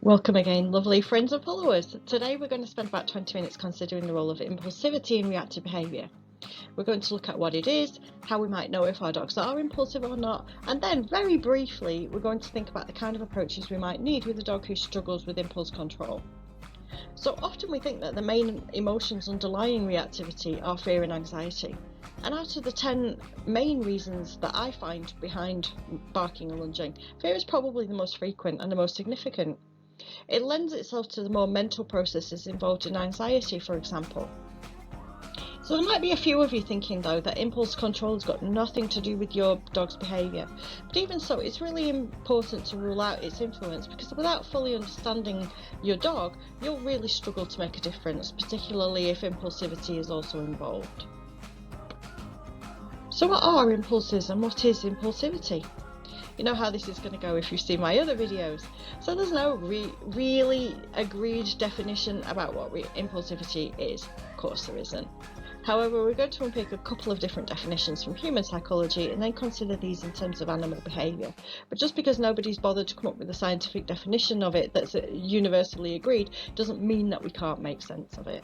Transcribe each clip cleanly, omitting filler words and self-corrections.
Welcome again, lovely friends and followers. Today we're going to spend about 20 minutes considering the role of impulsivity in reactive behaviour. We're going to look at what it is, how we might know if our dogs are impulsive or not, and then very briefly we're going to think about the kind of approaches we might need with a dog who struggles with impulse control. So often we think that the main emotions underlying reactivity are fear and anxiety. And out of the 10 main reasons that I find behind barking and lunging, fear is probably the most frequent and the most significant. It lends itself to the more mental processes involved in anxiety, for example. So there might be a few of you thinking though that impulse control has got nothing to do with your dog's behaviour. But even so, it's really important to rule out its influence, because without fully understanding your dog, you'll really struggle to make a difference, particularly if impulsivity is also involved. So what are impulses and what is impulsivity? You know how this is going to go if you've seen my other videos. So there's no really agreed definition about what impulsivity is. Of course there isn't. However, we're going to unpick a couple of different definitions from human psychology and then consider these in terms of animal behaviour. But just because nobody's bothered to come up with a scientific definition of it that's universally agreed doesn't mean that we can't make sense of it.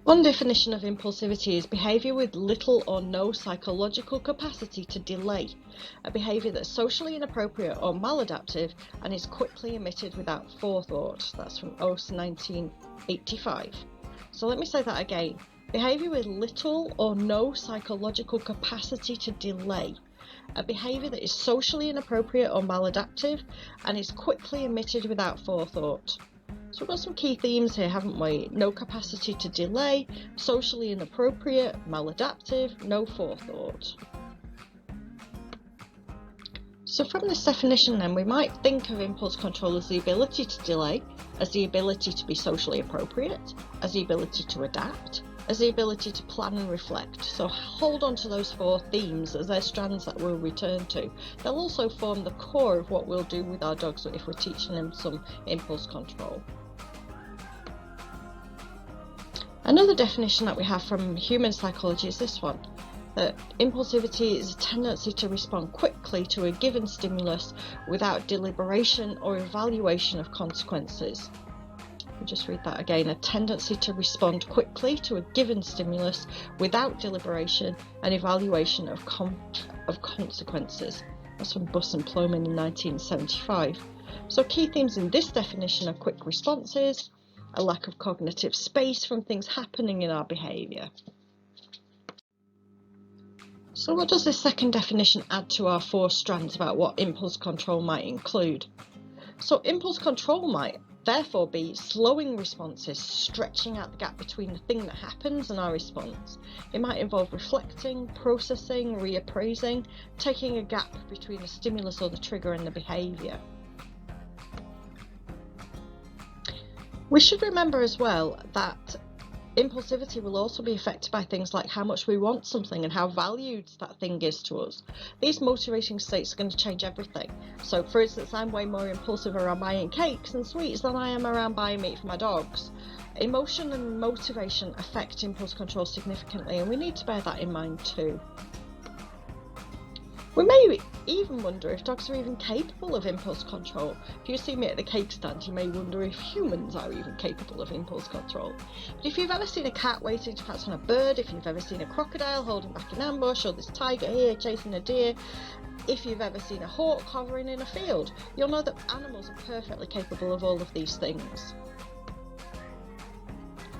One definition of impulsivity is behaviour with little or no psychological capacity to delay, a behaviour that's socially inappropriate or maladaptive and is quickly emitted without forethought. That's from Oss 1985. So let me say that again. Behaviour with little or no psychological capacity to delay, a behaviour that is socially inappropriate or maladaptive and is quickly emitted without forethought. So we've got some key themes here, haven't we? No capacity to delay, socially inappropriate, maladaptive, no forethought. So from this definition then, we might think of impulse control as the ability to delay, as the ability to be socially appropriate, as the ability to adapt, as the ability to plan and reflect. So hold on to those 4 themes as they're strands that we'll return to. They'll also form the core of what we'll do with our dogs if we're teaching them some impulse control. Another definition that we have from human psychology is this one, that impulsivity is a tendency to respond quickly to a given stimulus without deliberation or evaluation of consequences. I'll just read that again, a tendency to respond quickly to a given stimulus without deliberation and evaluation of consequences. That's from Buss and Plomin in 1975. So key themes in this definition are quick responses, a lack of cognitive space from things happening in our behaviour. So what does this second definition add to our 4 strands about what impulse control might include? So impulse control might therefore be slowing responses, stretching out the gap between the thing that happens and our response. It might involve reflecting, processing, reappraising, taking a gap between the stimulus or the trigger and the behaviour. We should remember as well that impulsivity will also be affected by things like how much we want something and how valued that thing is to us. These motivating states are going to change everything. So for instance, I'm way more impulsive around buying cakes and sweets than I am around buying meat for my dogs. Emotion and motivation affect impulse control significantly, and we need to bear that in mind too. We may even wonder if dogs are even capable of impulse control. If you see me at the cake stand, you may wonder if humans are even capable of impulse control. But if you've ever seen a cat waiting to pounce on a bird, if you've ever seen a crocodile holding back an ambush, or this tiger here chasing a deer, if you've ever seen a hawk hovering in a field, you'll know that animals are perfectly capable of all of these things.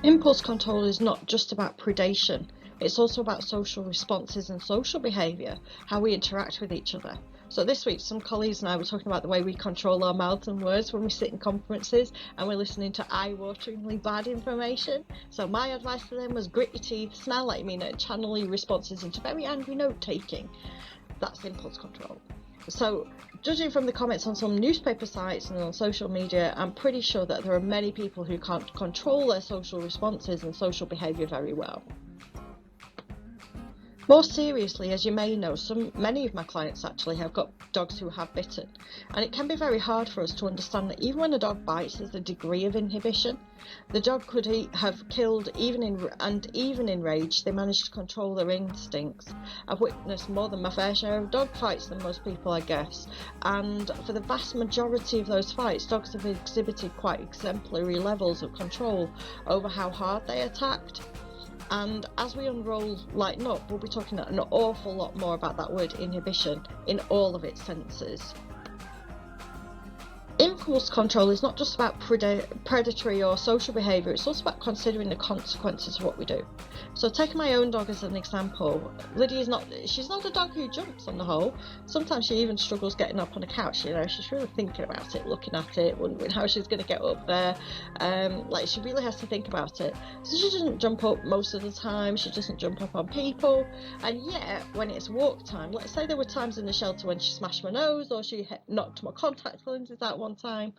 Impulse control is not just about predation. It's also about social responses and social behaviour, how we interact with each other. So this week some colleagues and I were talking about the way we control our mouths and words when we sit in conferences and we're listening to eye-wateringly bad information. So my advice to them was grit your teeth, smile like you mean it, channel your responses into very angry note-taking. That's impulse control. So judging from the comments on some newspaper sites and on social media, I'm pretty sure that there are many people who can't control their social responses and social behaviour very well. More seriously, as you may know, many of my clients actually have got dogs who have bitten, and it can be very hard for us to understand that even when a dog bites, there's a degree of inhibition. The dog could have killed, even in rage, they manage to control their instincts. I've witnessed more than my fair share of dog fights than most people, I guess, and for the vast majority of those fights, dogs have exhibited quite exemplary levels of control over how hard they attacked. And as we unroll Lighten Up, we'll be talking an awful lot more about that word inhibition in all of its senses. Impulse control is not just about predatory or social behaviour, it's also about considering the consequences of what we do. So taking my own dog as an example, Lydia's she's not a dog who jumps on the whole. Sometimes she even struggles getting up on a couch, she's really thinking about it, looking at it, wondering how she's going to get up there. She really has to think about it. So she doesn't jump up most of the time, she doesn't jump up on people, and yet when it's walk time, let's say there were times in the shelter when she smashed my nose or she knocked my contact lenses out one time,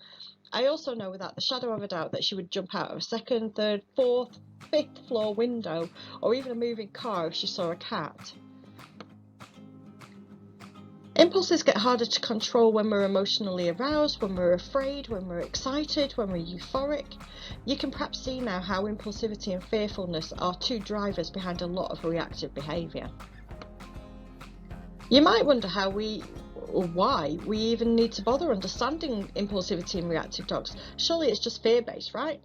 I also know without the shadow of a doubt that she would jump out of a second, third, fourth, fifth floor window or even a moving car if she saw a cat. Impulses get harder to control when we're emotionally aroused, when we're afraid, when we're excited, when we're euphoric. You can perhaps see now how impulsivity and fearfulness are two drivers behind a lot of reactive behaviour. You might wonder why we even need to bother understanding impulsivity in reactive dogs. Surely it's just fear-based, right?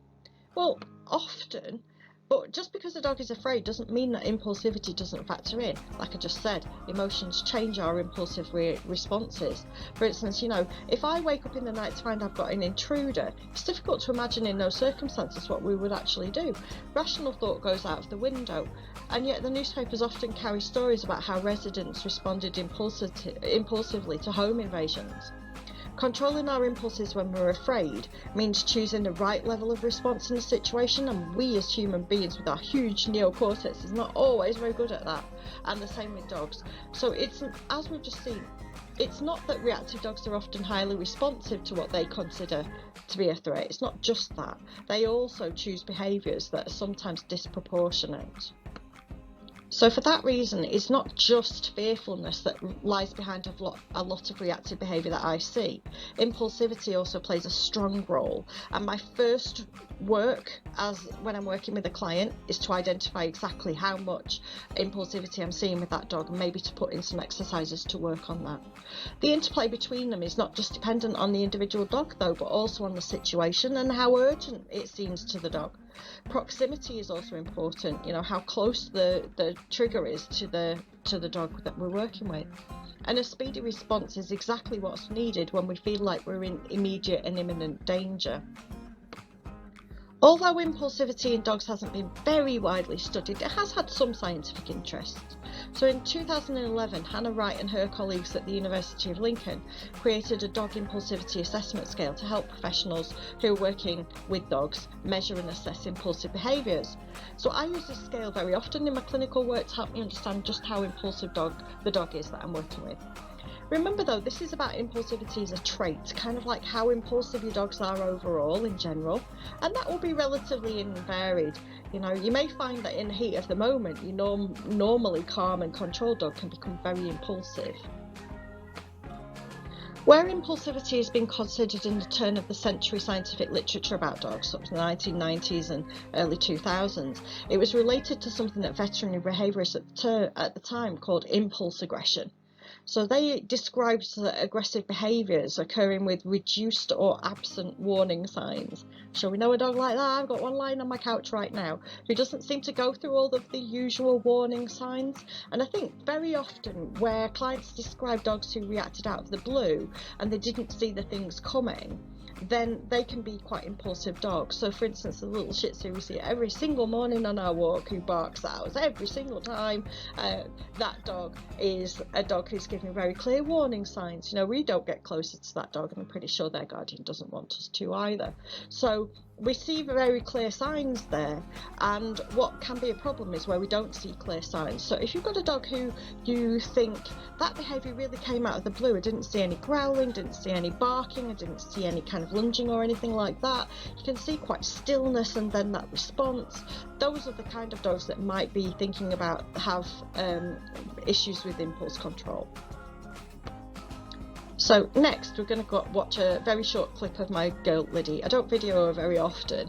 Well, often, but just because a dog is afraid doesn't mean that impulsivity doesn't factor in. Like I just said, emotions change our impulsive responses. For instance, if I wake up in the night to find I've got an intruder, it's difficult to imagine in those circumstances what we would actually do. Rational thought goes out of the window, and yet the newspapers often carry stories about how residents responded impulsively to home invasions. Controlling our impulses when we're afraid means choosing the right level of response in a situation, and we as human beings with our huge neocortex is not always very good at that, and the same with dogs. So as we've just seen, it's not that reactive dogs are often highly responsive to what they consider to be a threat. It's not just that. They also choose behaviours that are sometimes disproportionate. So for that reason, it's not just fearfulness that lies behind a lot of reactive behaviour that I see. Impulsivity also plays a strong role, and my first work when I'm working with a client is to identify exactly how much impulsivity I'm seeing with that dog, and maybe to put in some exercises to work on that. The interplay between them is not just dependent on the individual dog though, but also on the situation and how urgent it seems to the dog. Proximity is also important, how close the trigger is to the dog that we're working with. And a speedy response is exactly what's needed when we feel like we're in immediate and imminent danger. Although impulsivity in dogs hasn't been very widely studied, it has had some scientific interest. So in 2011, Hannah Wright and her colleagues at the University of Lincoln created a dog impulsivity assessment scale to help professionals who are working with dogs measure and assess impulsive behaviours. So I use this scale very often in my clinical work to help me understand just how impulsive the dog is that I'm working with. Remember though, this is about impulsivity as a trait, kind of like how impulsive your dogs are overall in general, and that will be relatively invaried. You may find that in the heat of the moment, your normally calm and controlled dog can become very impulsive. Where impulsivity has been considered in the turn of the century scientific literature about dogs, up to the 1990s and early 2000s, it was related to something that veterinary behaviourists at the time called impulse aggression. So they described the aggressive behaviours occurring with reduced or absent warning signs. Shall we know a dog like that? I've got one lying on my couch right now who doesn't seem to go through all of the usual warning signs. And I think very often where clients describe dogs who reacted out of the blue and they didn't see the things coming, then they can be quite impulsive dogs. So for instance, the little Shih Tzu we see every single morning on our walk who barks at us every single time, that dog is a dog who's giving very clear warning signs. We don't get closer to that dog, and I'm pretty sure their guardian doesn't want us to either. So we see very clear signs there, and what can be a problem is where we don't see clear signs. So if you've got a dog who you think that behaviour really came out of the blue, I didn't see any growling, didn't see any barking, I didn't see any kind of lunging or anything like that, you can see quite stillness and then that response. Those are the kind of dogs that might be thinking about have issues with impulse control. So next we're going to watch a very short clip of my girl Liddy. I don't video her very often.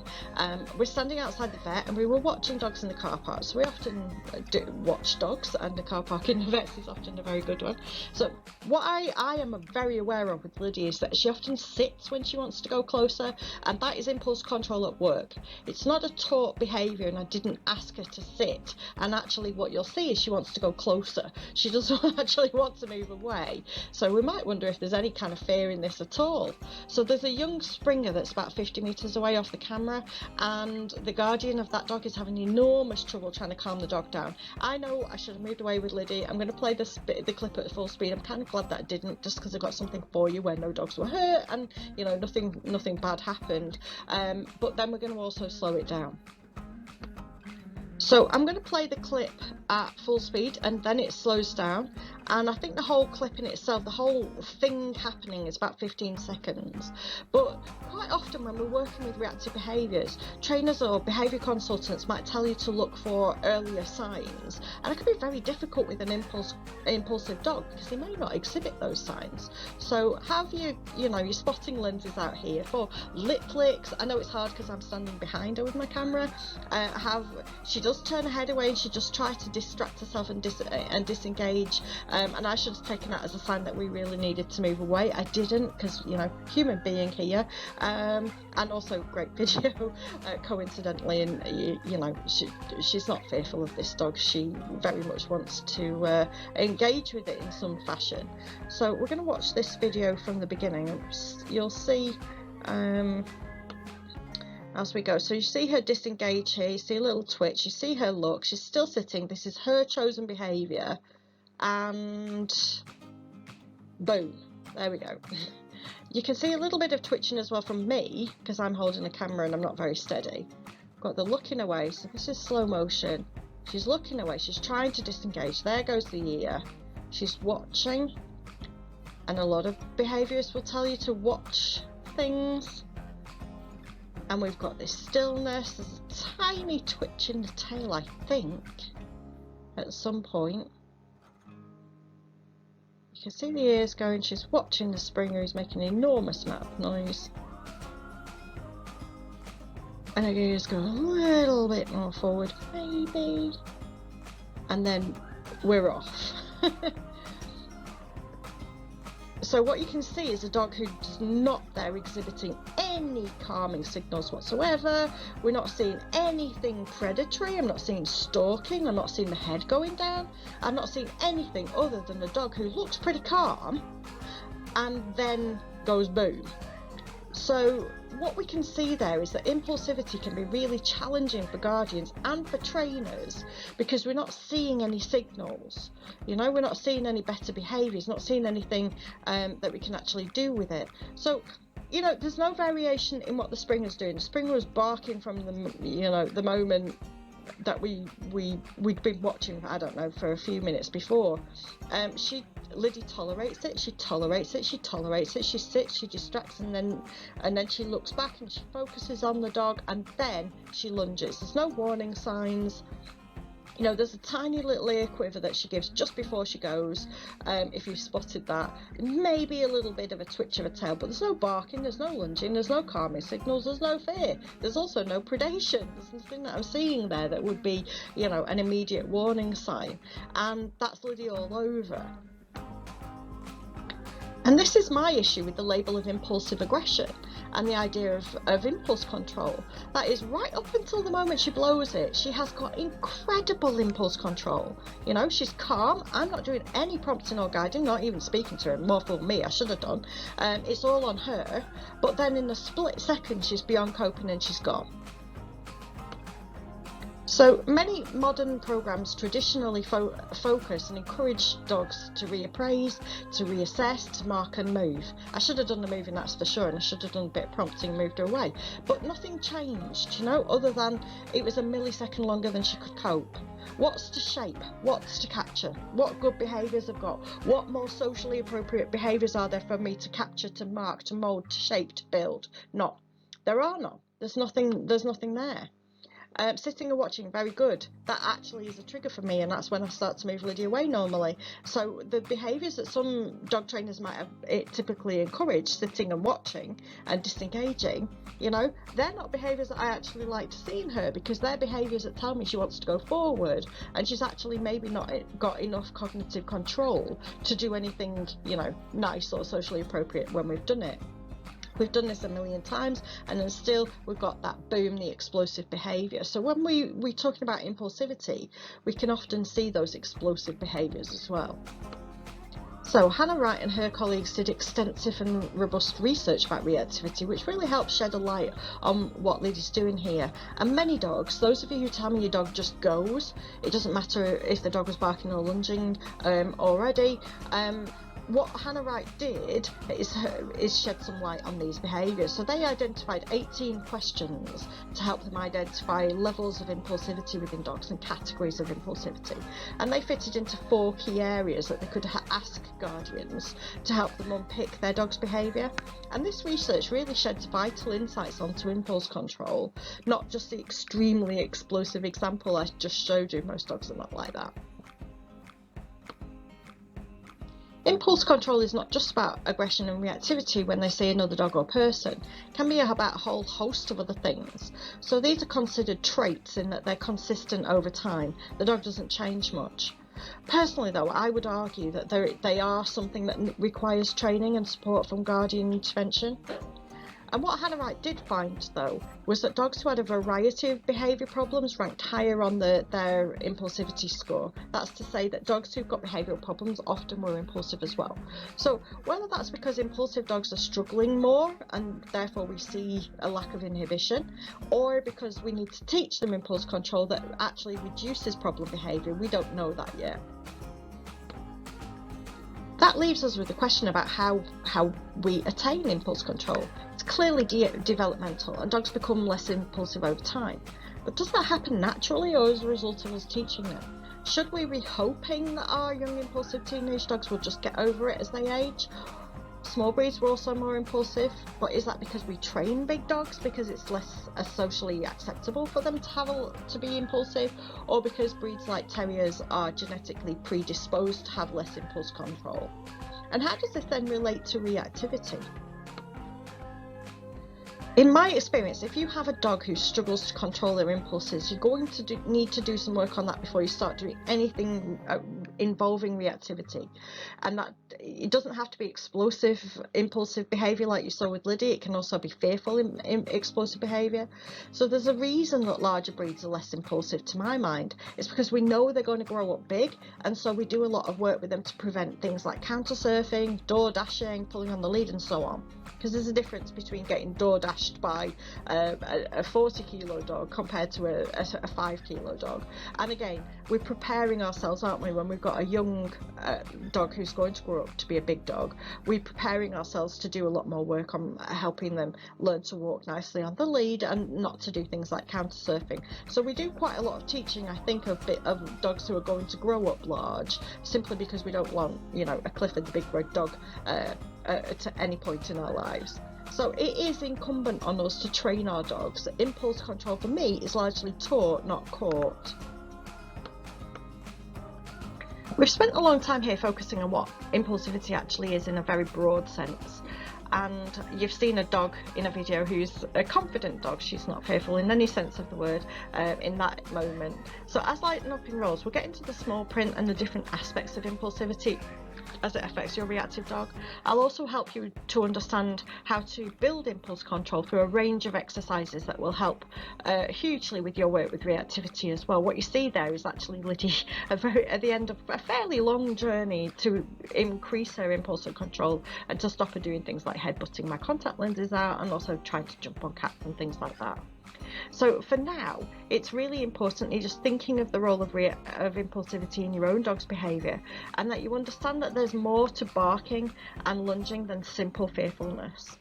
We're standing outside the vet and we were watching dogs in the car park. So we often do watch dogs, and the car park in the vets is often a very good one. So what I am very aware of with Liddy is that she often sits when she wants to go closer, and that is impulse control at work. It's not a taught behaviour, and I didn't ask her to sit, and actually what you'll see is she wants to go closer. She doesn't actually want to move away. So we might wonder if there's any kind of fear in this at all. So there's a young Springer that's about 50 metres away off the camera, and the guardian of that dog is having enormous trouble trying to calm the dog down. I know I should have moved away with Liddy. I'm going to play the clip at full speed. I'm kind of glad that I didn't, just because I got something for you where no dogs were hurt and, you know, nothing bad happened. But then we're going to also slow it down. So I'm going to play the clip at full speed and then it slows down, and I think the whole clip in itself, the whole thing happening, is about 15 seconds. But quite often when we're working with reactive behaviours, trainers or behaviour consultants might tell you to look for earlier signs, and it can be very difficult with an impulsive dog because they may not exhibit those signs. So have your spotting lenses out here for lip licks. I know it's hard because I'm standing behind her with my camera. She does turn her head away and she just tries to distract herself and disengage, and I should have taken that as a sign that we really needed to move away. I didn't, because, you know, human being here, and also great video, coincidentally, and you know, she's not fearful of this dog. She very much wants to engage with it in some fashion. So we're going to watch this video from the beginning. You'll see as we go. So you see her disengage here, you see a little twitch, you see her look, she's still sitting, this is her chosen behaviour, and boom, there we go. You can see a little bit of twitching as well from me, because I'm holding a camera and I'm not very steady. Got the looking away, so this is slow motion. She's looking away, she's trying to disengage, there goes the ear, she's watching, and a lot of behaviourists will tell you to watch things. And we've got this stillness, there's a tiny twitch in the tail, I think, at some point. You can see the ears going, she's watching the Springer who's making an enormous amount of noise. And her ears go a little bit more forward, maybe. And then we're off. So what you can see is a dog who's not there exhibiting any calming signals whatsoever. We're not seeing anything predatory. I'm not seeing stalking. I'm not seeing the head going down. I'm not seeing anything other than a dog who looks pretty calm and then goes boom. So what we can see there is that impulsivity can be really challenging for guardians and for trainers, because we're not seeing any signals. You know, we're not seeing any better behaviours, not seeing anything that we can actually do with it. So, you know, there's no variation in what the Springer's doing. The Springer was barking from the moment that we'd been watching, I don't know, for a few minutes before. Liddy tolerates it, she tolerates it, she tolerates it, she sits, she distracts, and then she looks back and she focuses on the dog, and then she lunges. There's no warning signs. You know, there's a tiny little ear quiver that she gives just before she goes, if you've spotted that. Maybe a little bit of a twitch of a tail, but there's no barking, there's no lunging, there's no calming signals, there's no fear. There's also no predation. There's nothing that I'm seeing there that would be, you know, an immediate warning sign. And that's Liddy all over. And this is my issue with the label of impulsive aggression and the idea of impulse control. That is, right up until the moment she blows it, she has got incredible impulse control. You know, she's calm. I'm not doing any prompting or guiding, not even speaking to her. More for me, I should have done. It's all on her. But then in a split second, she's beyond coping and she's gone. So many modern programs traditionally focus and encourage dogs to reappraise, to reassess, to mark and move. I should have done the moving, that's for sure, and I should have done a bit of prompting and moved her away. But nothing changed, you know, other than it was a millisecond longer than she could cope. What's to shape? What's to capture? What good behaviours I've got? What more socially appropriate behaviours are there for me to capture, to mark, to mould, to shape, to build? No, there are none. There's nothing there. Sitting and watching, very good. That actually is a trigger for me, and that's when I start to move Lydia away normally. So the behaviours that some dog trainers might have typically encourage, sitting and watching and disengaging, you know, they're not behaviours that I actually like to see in her, because they're behaviours that tell me she wants to go forward and she's actually maybe not got enough cognitive control to do anything, you know, nice or socially appropriate when we've done it. We've done this a million times, and then still we've got that boom, the explosive behaviour. So when we're talking about impulsivity, we can often see those explosive behaviours as well. So Hannah Wright and her colleagues did extensive and robust research about reactivity, which really helps shed a light on what Lydia's doing here. And many dogs, those of you who tell me your dog just goes, it doesn't matter if the dog was barking or lunging already, what Hannah Wright did is shed some light on these behaviours. So they identified 18 questions to help them identify levels of impulsivity within dogs and categories of impulsivity. And they fitted into 4 key areas that they could ask guardians to help them unpick their dog's behaviour. And this research really sheds vital insights onto impulse control, not just the extremely explosive example I just showed you. Most dogs are not like that. Impulse control is not just about aggression and reactivity when they see another dog or person. It can be about a whole host of other things. So these are considered traits in that they're consistent over time. The dog doesn't change much. Personally though, I would argue that they are something that requires training and support from guardian intervention. And what Hannah Wright did find, though, was that dogs who had a variety of behaviour problems ranked higher on their impulsivity score. That's to say that dogs who've got behavioural problems often were impulsive as well. So whether that's because impulsive dogs are struggling more and therefore we see a lack of inhibition, or because we need to teach them impulse control that actually reduces problem behaviour, we don't know that yet. That leaves us with the question about how we attain impulse control. It's clearly developmental, and dogs become less impulsive over time. But does that happen naturally or as a result of us teaching them? Should we be hoping that our young impulsive teenage dogs will just get over it as they age? Small breeds were also more impulsive, but is that because we train big dogs because it's less socially acceptable for them to be impulsive, or because breeds like terriers are genetically predisposed to have less impulse control? And how does this then relate to reactivity? In my experience, if you have a dog who struggles to control their impulses, you're going to need to do some work on that before you start doing anything involving reactivity. And that it doesn't have to be explosive, impulsive behaviour like you saw with Lydia. It can also be fearful, explosive behaviour. So there's a reason that larger breeds are less impulsive, to my mind. It's because we know they're going to grow up big, and so we do a lot of work with them to prevent things like counter surfing, door dashing, pulling on the lead, and so on. Because there's a difference between getting door dashed by a 40 kilo dog compared to a 5 kilo dog. And again, we're preparing ourselves, aren't we, when we've got a young dog who's going to grow up to be a big dog. We're preparing ourselves to do a lot more work on helping them learn to walk nicely on the lead and not to do things like counter surfing. So we do quite a lot of teaching, I think, of dogs who are going to grow up large, simply because we don't want, you know, a Clifford the Big Red Dog at any point in our lives. So it is incumbent on us to train our dogs. Impulse control for me is largely taught, not caught. We've spent a long time here focusing on what impulsivity actually is in a very broad sense. And you've seen a dog in a video who's a confident dog. She's not fearful in any sense of the word in that moment. So as Lighten Up enrolls, we'll get into the small print and the different aspects of impulsivity as it affects your reactive dog. I'll also help you to understand how to build impulse control through a range of exercises that will help hugely with your work with reactivity as well. What you see there is actually Lydia at the end of a fairly long journey to increase her impulsive control and to stop her doing things like headbutting my contact lenses out and also trying to jump on cats and things like that. So for now, it's really important you're just thinking of the role of impulsivity in your own dog's behaviour, and that you understand that there's more to barking and lunging than simple fearfulness.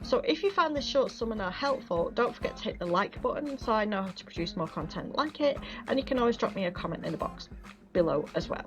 So if you found this short seminar helpful, don't forget to hit the like button so I know how to produce more content like it, and you can always drop me a comment in the box below as well.